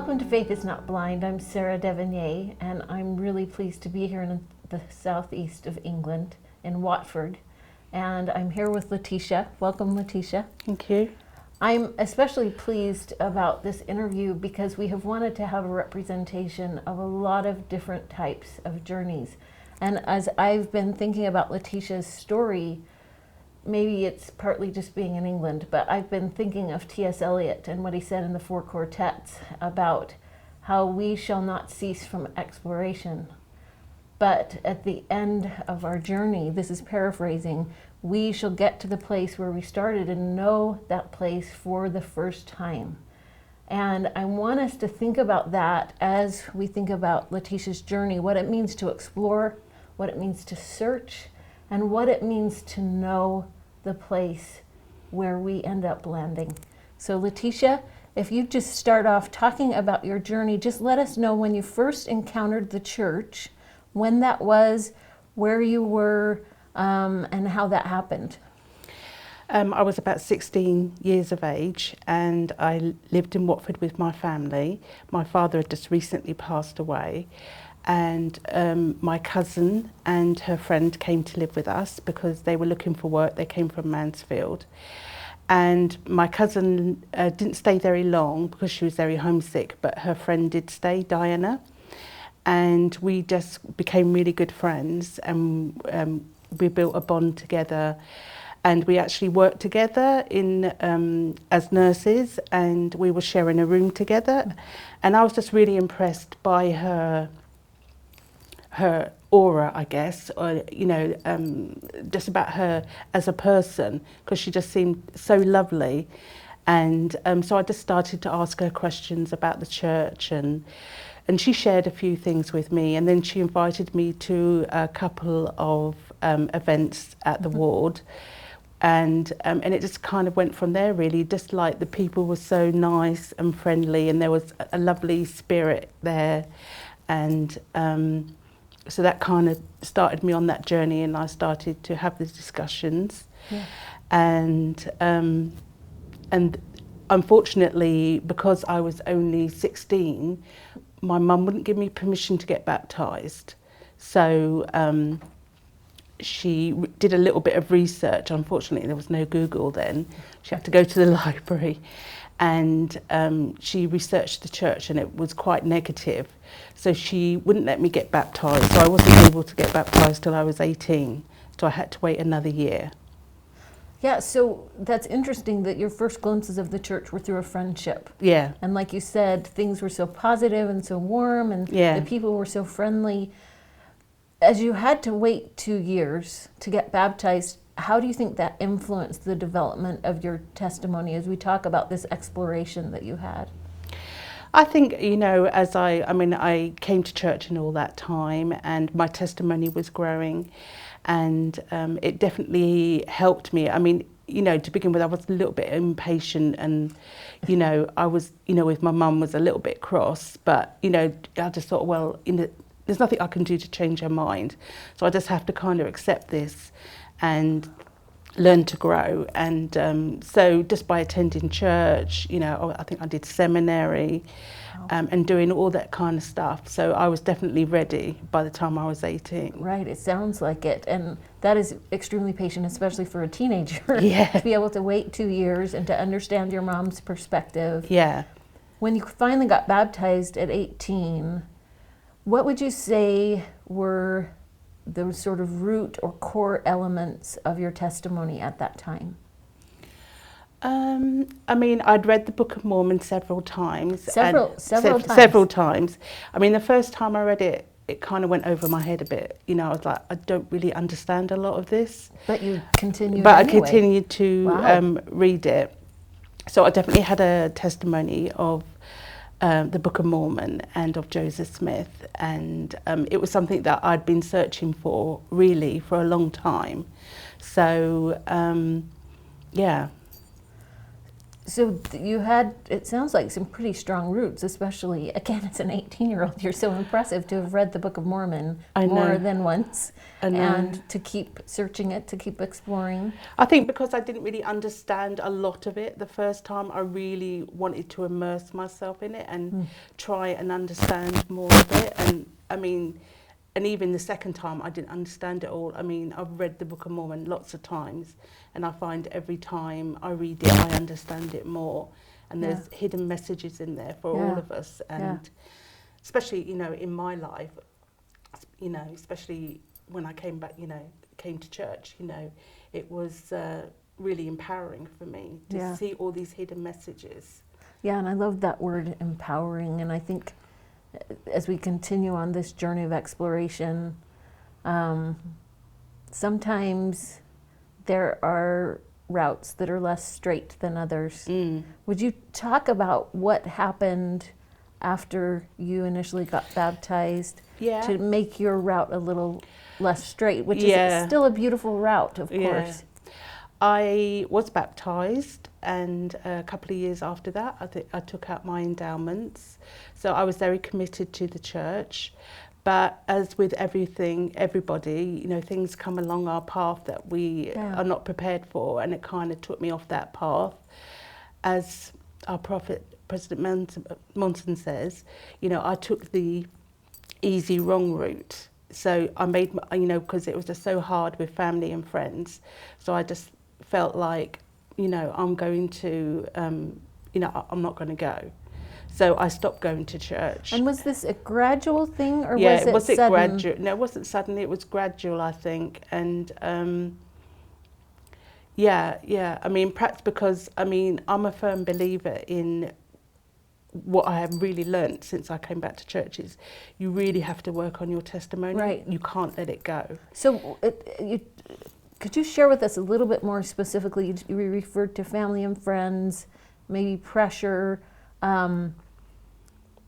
Welcome to Faith is Not Blind. I'm Sarah Devonier, and I'm really pleased to be here in the southeast of England, in Watford. And I'm here with Letitia. Welcome, Letitia. Thank you. I'm especially pleased about this interview because we have wanted to have a representation of a lot of different types of journeys. And as I've been thinking about Letitia's story, maybe it's partly just being in England, but I've been thinking of T.S. Eliot and what he said in the Four Quartets about how we shall not cease from exploration. But at the end of our journey, this is paraphrasing, we shall get to the place where we started and know that place for the first time. And I want us to think about that as we think about Letitia's journey, what it means to explore, what it means to search, and what it means to know the place where we end up landing. So Letitia, if you just start off talking about your journey, just let us know when you first encountered the church, when that was, where you were, and how that happened. I was about 16 years of age and I lived in Watford with my family. My father had just recently passed away, and my cousin and her friend came to live with us because they were looking for work. They came from Mansfield. And my cousin didn't stay very long because she was very homesick, but her friend did stay, Diana. And we just became really good friends, and we built a bond together. And we actually worked together in as nurses, and we were sharing a room together. And I was just really impressed by her aura, I guess, or just about her as a person, because she just seemed so lovely. And so I just started to ask her questions about the church, and she shared a few things with me, and then she invited me to a couple of events at the ward. And it just kind of went from there, really. Just like the people were so nice and friendly, and there was a lovely spirit there. And so that kind of started me on that journey, and I started to have these discussions. Yeah. And unfortunately, because I was only 16, my mum wouldn't give me permission to get baptised. So she did a little bit of research. Unfortunately, there was no Google then. She had to go to the library, and she researched the church, and it was quite negative. So she wouldn't let me get baptised. So I wasn't able to get baptised till I was 18. So I had to wait another year. Yeah, so that's interesting that your first glimpses of the church were through a friendship. Yeah. And like you said, things were so positive and so warm, and Yeah. the people were so friendly. As you had to wait 2 years to get baptized, how do you think that influenced the development of your testimony as we talk about this exploration that you had? I think, as I came to church in all that time, and my testimony was growing, and it definitely helped me. I mean, to begin with, I was a little bit impatient, and, I was, with my mum was a little bit cross, but, I just thought, well, there's nothing I can do to change her mind. So I just have to kind of accept this and learn to grow. And so just by attending church, I think I did seminary, and doing all that kind of stuff. So I was definitely ready by the time I was 18. Right, it sounds like it. And that is extremely patient, especially for a teenager. Yeah. To be able to wait 2 years and to understand your mom's perspective. Yeah. When you finally got baptized at 18, what would you say were the sort of root or core elements of your testimony at that time? I'd read the Book of Mormon several times. Several times? Several times. I mean, the first time I read it, it kind of went over my head a bit. I was like, I don't really understand a lot of this. But you continued But anyway. I continued to Wow. read it. So I definitely had a testimony of the Book of Mormon and of Joseph Smith, and it was something that I'd been searching for really for a long time. So yeah. So you had, it sounds like some pretty strong roots, especially, again, as an 18-year-old. You're so impressive to have read the Book of Mormon more than once, and to keep searching it, to keep exploring. I think because I didn't really understand a lot of it the first time, I really wanted to immerse myself in it and try and understand more of it. And I mean, and even the second time, I didn't understand it all. I mean, I've read the Book of Mormon lots of times, and I find every time I read it, I understand it more. And there's hidden messages in there for all of us. And especially, you know, in my life, you know, especially when I came back, you know, came to church, you know, it was really empowering for me to see all these hidden messages. Yeah, and I love that word, empowering. And I think as we continue on this journey of exploration, sometimes there are routes that are less straight than others. Would you talk about what happened after you initially got baptized to make your route a little less straight, which is still a beautiful route, of course? I was baptized, and a couple of years after that, I took out my endowments. So I was very committed to the church. But as with everything, everybody, you know, things come along our path that we are not prepared for, and it kind of took me off that path. As our prophet, President Monson says, you know, I took the easy wrong route. So I made, you know, because it was just so hard with family and friends. So I just felt like, you know, I'm going to, you know, I'm not going to go. So I stopped going to church. And was this a gradual thing, or was it sudden? Gradual? No, it wasn't sudden. It was gradual, I think. And I mean, perhaps because, I mean, I'm a firm believer in what I have really learnt since I came back to church is you really have to work on your testimony. Right. You can't let it go. So could you share with us a little bit more specifically? You referred to family and friends, maybe pressure.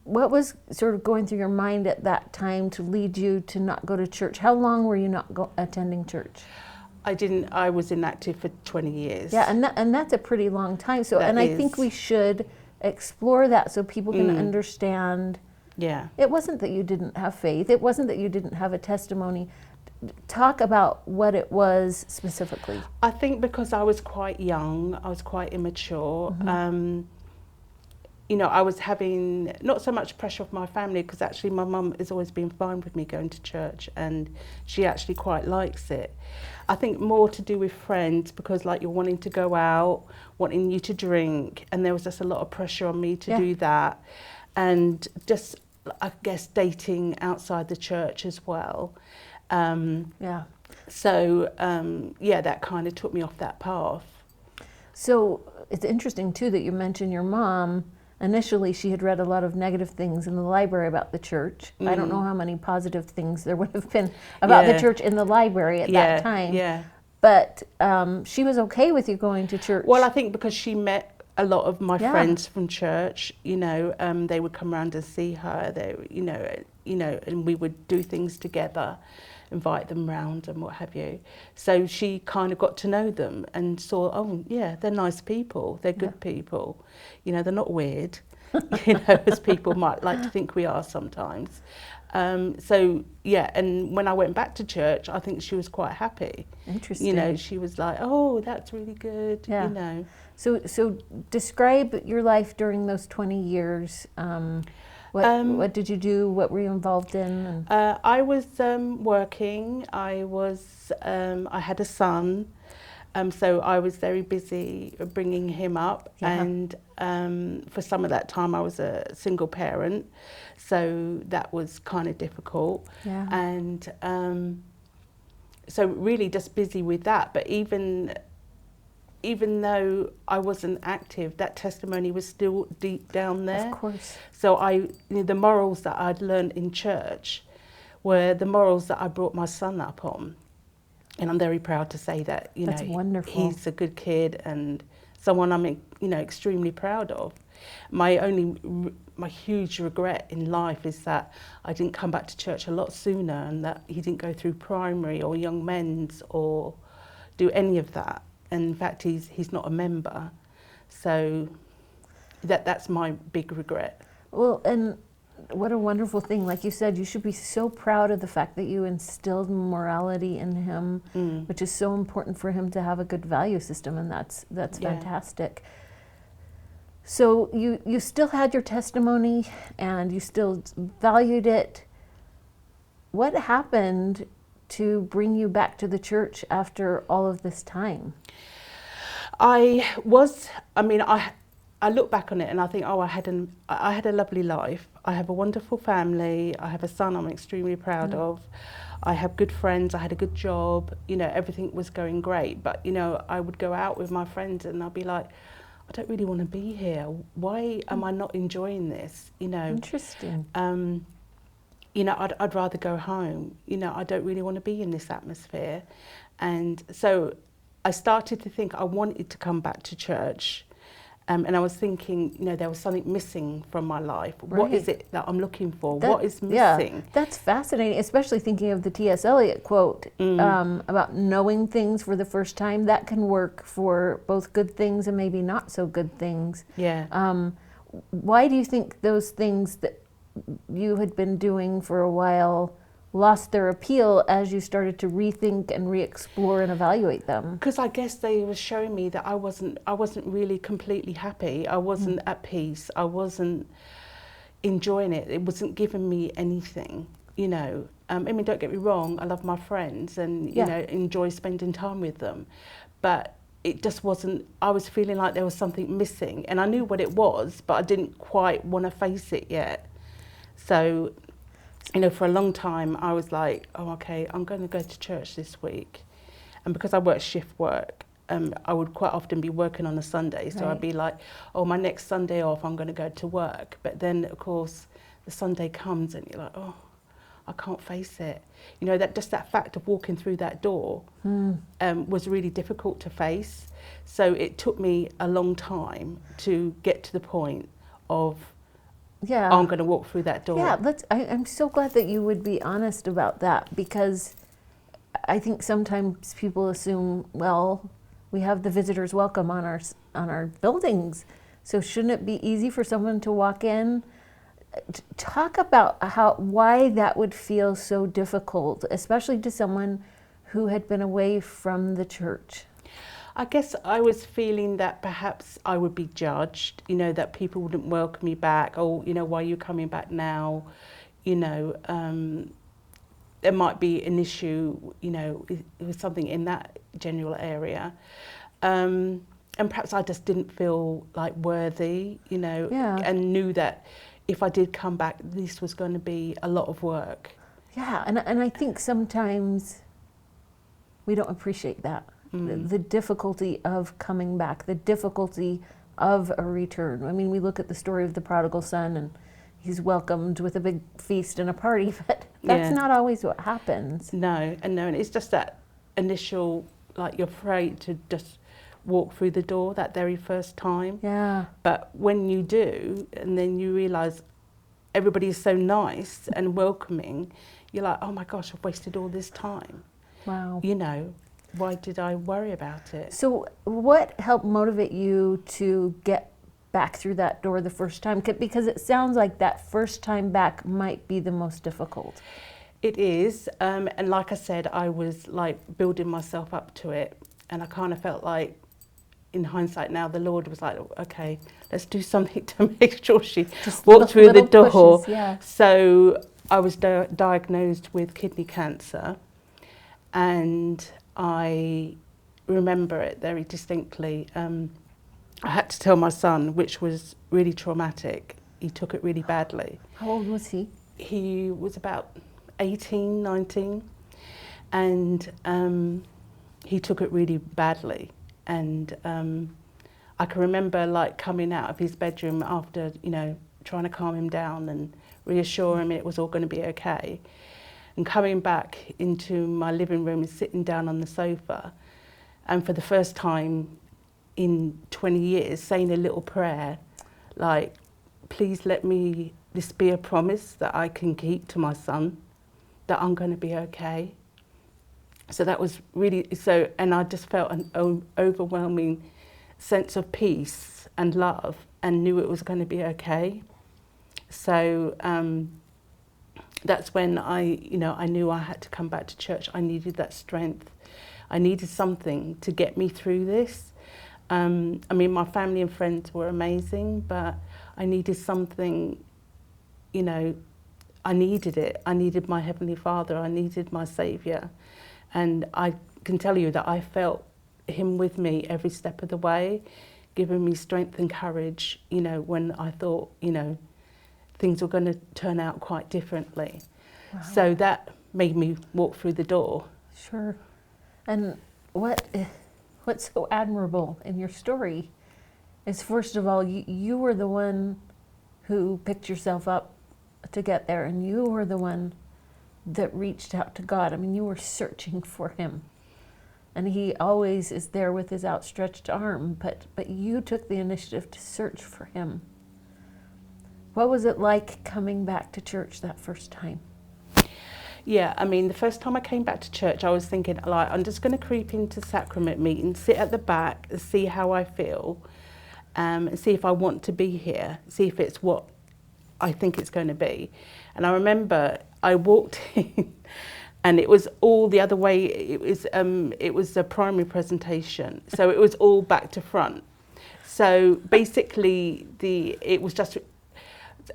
What was sort of going through your mind at that time to lead you to not go to church? How long were you not attending church? I was inactive for 20 years. Yeah, and that's a pretty long time. So, and I think we should explore that so people can understand. Yeah. It wasn't that you didn't have faith. It wasn't that you didn't have a testimony. Talk about what it was specifically. I think because I was quite young, I was quite immature. You know, I was having not so much pressure of my family, because actually my mum has always been fine with me going to church, and she actually quite likes it. I think more to do with friends, because like you're wanting to go out, wanting you to drink, and there was just a lot of pressure on me to do that. And just, I guess, dating outside the church as well. So, that kind of took me off that path. So it's interesting too that you mentioned your mom. Initially, she had read a lot of negative things in the library about the church. I don't know how many positive things there would have been about the church in the library at that time. Yeah. But she was okay with you going to church. Well, I think because she met a lot of my friends from church. You know, they would come around and see her. They, you know, and we would do things together, invite them round and what have you. So she kind of got to know them and saw, oh yeah, they're nice people, they're good people. You know, they're not weird, you know, as people might like to think we are sometimes. So yeah, and when I went back to church, I think she was quite happy. Interesting. You know, she was like, oh, that's really good, you know. So describe your life during those 20 years. What did you do? What were you involved in? I was working. I had a son, so I was very busy bringing him up. And for some of that time, I was a single parent, so that was kind of difficult. And so really just busy with that. But even though I wasn't active, that testimony was still deep down there. Of course. So the morals that I'd learned in church were the morals that I brought my son up on. And I'm very proud to say that, That's wonderful. He's a good kid and someone I'm, extremely proud of. My huge regret in life is that I didn't come back to church a lot sooner, and that he didn't go through primary or young men's or do any of that. And in fact, he's not a member. So that's my big regret. Well, and what a wonderful thing. Like you said, you should be so proud of the fact that you instilled morality in him, which is so important for him to have a good value system, and that's Yeah. fantastic. So you still had your testimony and you still valued it. What happened to bring you back to the church after all of this time? I look back on it and I think, oh, I had a lovely life. I have a wonderful family. I have a son I'm extremely proud of. I have good friends. I had a good job. You know, everything was going great. But, you know, I would go out with my friends and I'd be like, I don't really want to be here. Why am I not enjoying this? You know. Interesting. You know, I'd rather go home. You know, I don't really want to be in this atmosphere. And so I started to think I wanted to come back to church. And I was thinking, you know, there was something missing from my life. Right. What is it that I'm looking for? What is missing? Yeah, that's fascinating, especially thinking of the T.S. Eliot quote about knowing things for the first time. That can work for both good things and maybe not so good things. Yeah. Why do you think those things that you had been doing for a while lost their appeal as you started to rethink and re-explore and evaluate them? Because I guess they were showing me that I wasn't really completely happy. I wasn't at peace. I wasn't enjoying it. It wasn't giving me anything, you know. I mean, don't get me wrong, I love my friends and, you know, enjoy spending time with them. But it just wasn't, I was feeling like there was something missing. And I knew what it was, but I didn't quite want to face it yet. So, you know, for a long time, I was like, oh, okay, I'm going to go to church this week. And because I work shift work, I would quite often be working on a Sunday. So I'd be like, oh, my next Sunday off, I'm going to go to work. But then, of course, the Sunday comes and you're like, oh, I can't face it. You know, that just that fact of walking through that door was really difficult to face. So it took me a long time to get to the point of, I'm going to walk through that door. Yeah, I'm so glad that you would be honest about that, because I think sometimes people assume, well, we have the visitors welcome on our buildings, so shouldn't it be easy for someone to walk in? Talk about why that would feel so difficult, especially to someone who had been away from the church. I guess I was feeling that perhaps I would be judged, you know, that people wouldn't welcome me back. Oh, you know, why are you coming back now? You know, there might be an issue, you know, with something in that general area. And perhaps I just didn't feel like worthy, you know, and knew that if I did come back, this was going to be a lot of work. Yeah, and I think sometimes we don't appreciate that. The difficulty of coming back, the difficulty of a return. I mean, we look at the story of the prodigal son and he's welcomed with a big feast and a party, but that's not always what happens. No, and it's just that initial, like, you're afraid to just walk through the door that very first time. Yeah. But when you do, and then you realise everybody is so nice and welcoming, you're like, oh my gosh, I've wasted all this time. Wow. You know, why did I worry about it? So what helped motivate you to get back through that door the first time? Because it sounds like that first time back might be the most difficult. It is, and like I said, I was like building myself up to it, and I kind of felt like, in hindsight now, the Lord was like, okay, let's do something to make sure she walked through the door. Pushes, So I was diagnosed with kidney cancer, and I remember it very distinctly. I had to tell my son, which was really traumatic. He took it really badly. How old was he? He was about 18, 19, and he took it really badly. And I can remember like coming out of his bedroom after, you know, trying to calm him down and reassure him it was all going to be okay. And coming back into my living room and sitting down on the sofa, and for the first time in 20 years saying a little prayer, like, please let this be a promise that I can keep to my son, that I'm going to be okay. So that was really, and I just felt an overwhelming sense of peace and love, and knew it was going to be okay. So that's when I knew I had to come back to church. I needed that strength. I needed something to get me through this. I mean, my family and friends were amazing, but I needed something, I needed it. I needed my Heavenly Father. I needed my Saviour. And I can tell you that I felt Him with me every step of the way, giving me strength and courage, when I thought, things were going to turn out quite differently. Wow. So that made me walk through the door. Sure. And what's so admirable in your story is, first of all, you were the one who picked yourself up to get there, and you were the one that reached out to God. I mean, you were searching for Him, and He always is there with His outstretched arm, but you took the initiative to search for Him. What was it like coming back to church that first time? Yeah, I mean, the first time I came back to church, I was thinking, like, I'm just going to creep into sacrament meeting, sit at the back, and see how I feel, and see if I want to be here, see if it's what I think it's going to be. And I remember I walked in, and it was all the other way. It was a primary presentation, so it was all back to front. So basically, it was just.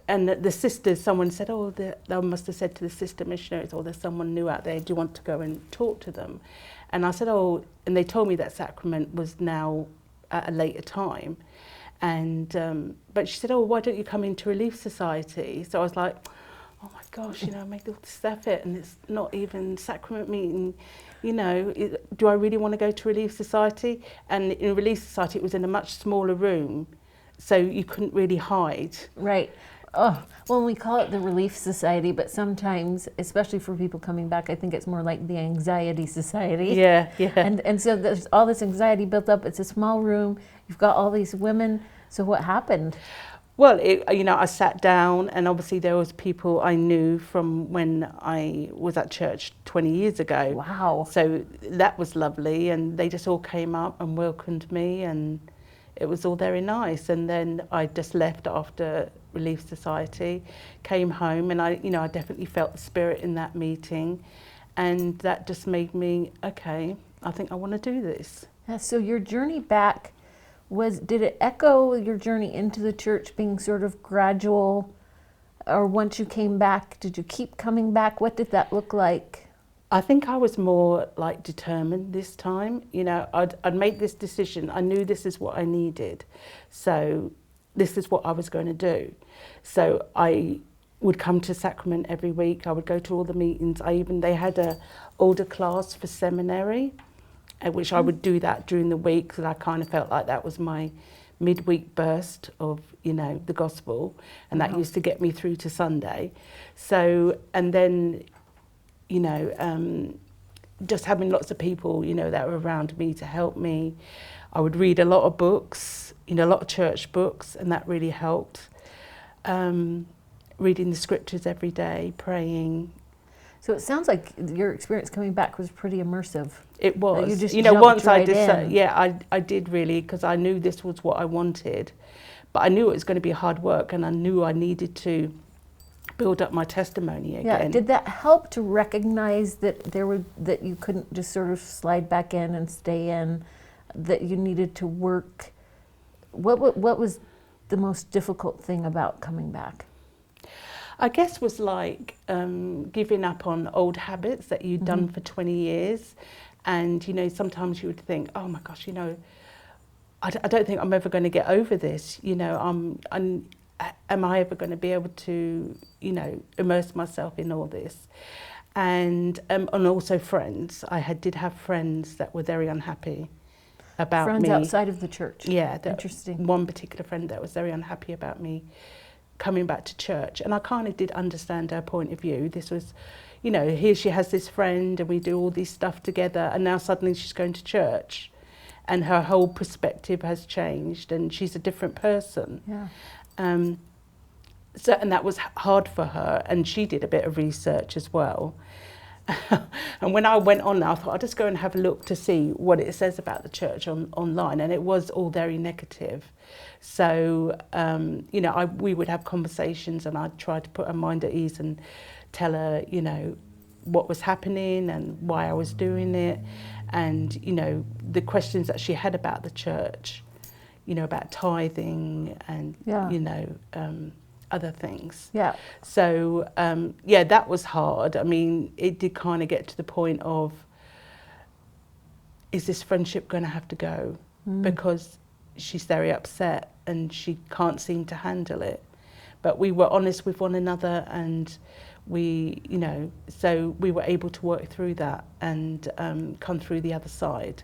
And the sisters, someone said, they must have said to the sister missionaries, there's someone new out there, do you want to go and talk to them? And I said, and they told me that sacrament was now at a later time. And but she said, why don't you come into Relief Society? So I was like, oh my gosh, I made all this effort and it's not even sacrament meeting, do I really want to go to Relief Society? And in Relief Society, it was in a much smaller room, so you couldn't really hide. Right. Oh, well, we call it the Relief Society, but sometimes, especially for people coming back, I think it's more like the Anxiety Society. Yeah. And so there's all this anxiety built up. It's a small room. You've got all these women. So what happened? Well, I sat down, and obviously there was people I knew from when I was at church 20 years ago. Wow. So that was lovely, and they just all came up and welcomed me, and it was all very nice. And then I just left after Relief Society, came home, and I definitely felt the spirit in that meeting, and that just made me, okay, I think I want to do this. Yeah, so your journey back, did it echo your journey into the church being sort of gradual, or once you came back, did you keep coming back? What did that look like? I think I was more like determined this time. I'd made this decision. I knew this is what I needed. So this is what I was going to do. So I would come to sacrament every week. I would go to all the meetings. They had a older class for seminary, which I would do that during the week, because I kind of felt like that was my midweek burst of, the gospel, and that used to get me through to Sunday. So, and then, just having lots of people, that were around me to help me. I would read a lot of books, a lot of church books, and that really helped. Reading the scriptures every day, praying. So it sounds like your experience coming back was pretty immersive. It was. You just once right I decided, I did really, because I knew this was what I wanted. But I knew it was going to be hard work, and I knew I needed to build up my testimony again. Yeah. Did that help to recognize that that you couldn't just sort of slide back in and stay in, that you needed to work? What was the most difficult thing about coming back? I guess was like giving up on old habits that you'd done for 20 years. And, sometimes you would think, oh my gosh, I don't think I'm ever going to get over this. Am I ever going to be able to, immerse myself in all this? And also friends. Did have friends that were very unhappy about friends me. Friends outside of the church? Yeah. Interesting. One particular friend that was very unhappy about me coming back to church, and I kind of did understand her point of view. This was, here she has this friend and we do all this stuff together, and now suddenly she's going to church and her whole perspective has changed and she's a different person. Yeah. So, and that was hard for her, and she did a bit of research as well. And when I went on, I thought I'd just go and have a look to see what it says about the church online, and it was all very negative. So, you know, we would have conversations, and I'd try to put her mind at ease and tell her, you know, what was happening and why I was doing it, and, you know, the questions that she had about the church, you know, about tithing and, you know, other things. Yeah. So, yeah, that was hard. I mean, it did kind of get to the point of, is this friendship going to have to go? Because she's very upset and she can't seem to handle it. But we were honest with one another, and we, you know, so we were able to work through that and come through the other side.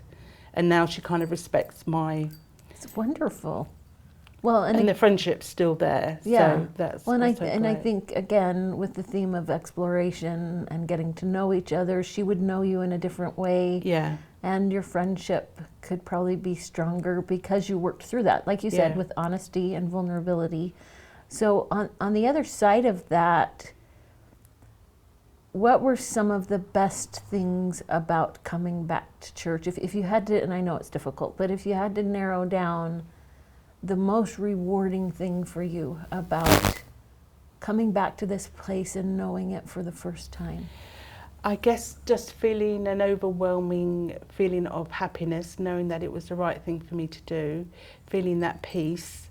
And now she kind of respects my... It's wonderful. Well, and the friendship's still there. Yeah. So that's well, also and I great. think, again, with the theme of exploration and getting to know each other, she would know you in a different way. Yeah. And your friendship could probably be stronger because you worked through that, like you said, with honesty and vulnerability. So on the other side of that, what were some of the best things about coming back to church? If you had to, and I know it's difficult, but if you had to narrow down the most rewarding thing for you about coming back to this place and knowing it for the first time? I guess just feeling an overwhelming feeling of happiness, knowing that it was the right thing for me to do, feeling that peace,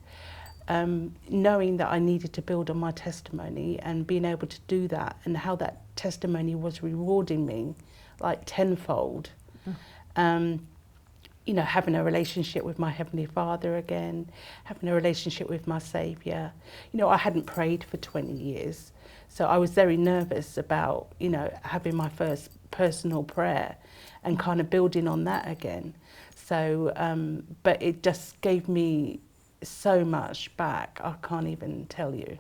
knowing that I needed to build on my testimony and being able to do that, and how that testimony was rewarding me like tenfold. You know, having a relationship with my Heavenly Father again, having a relationship with my Saviour. You know, I hadn't prayed for 20 years, so I was very nervous about, you know, having my first personal prayer and kind of building on that again. So, but it just gave me so much back, I can't even tell you.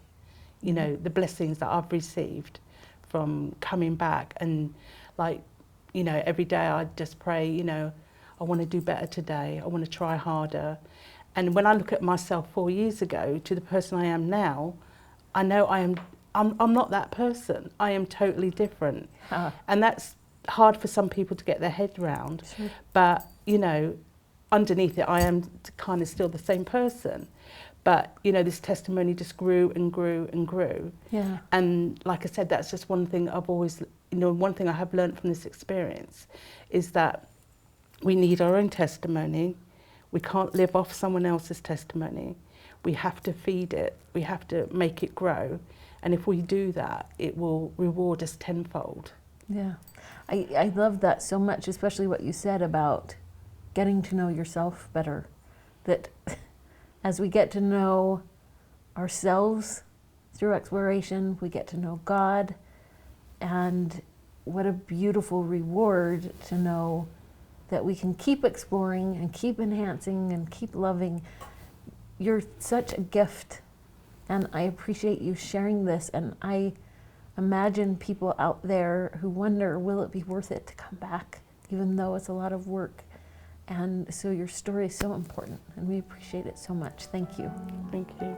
You know, the blessings that I've received from coming back, and like, you know, every day I just pray, you know, I want to do better today. I want to try harder. And when I look at myself 4 years ago to the person I am now, I know I'm not that person. I am totally different. And that's hard for some people to get their head around. Sure. But, you know, underneath it, I am kind of still the same person. But, you know, this testimony just grew and grew and grew. Yeah. And like I said, that's just one thing I've always, you know, one thing I have learned from this experience is that we need our own testimony. We can't live off someone else's testimony. We have to feed it. We have to make it grow. And if we do that, it will reward us tenfold. Yeah. I love that so much, especially what you said about getting to know yourself better. That as we get to know ourselves through exploration, we get to know God. And what a beautiful reward to know that we can keep exploring and keep enhancing and keep loving. You're such a gift, and I appreciate you sharing this. And I imagine people out there who wonder, will it be worth it to come back, even though it's a lot of work? And so your story is so important, and we appreciate it so much. Thank you. Thank you.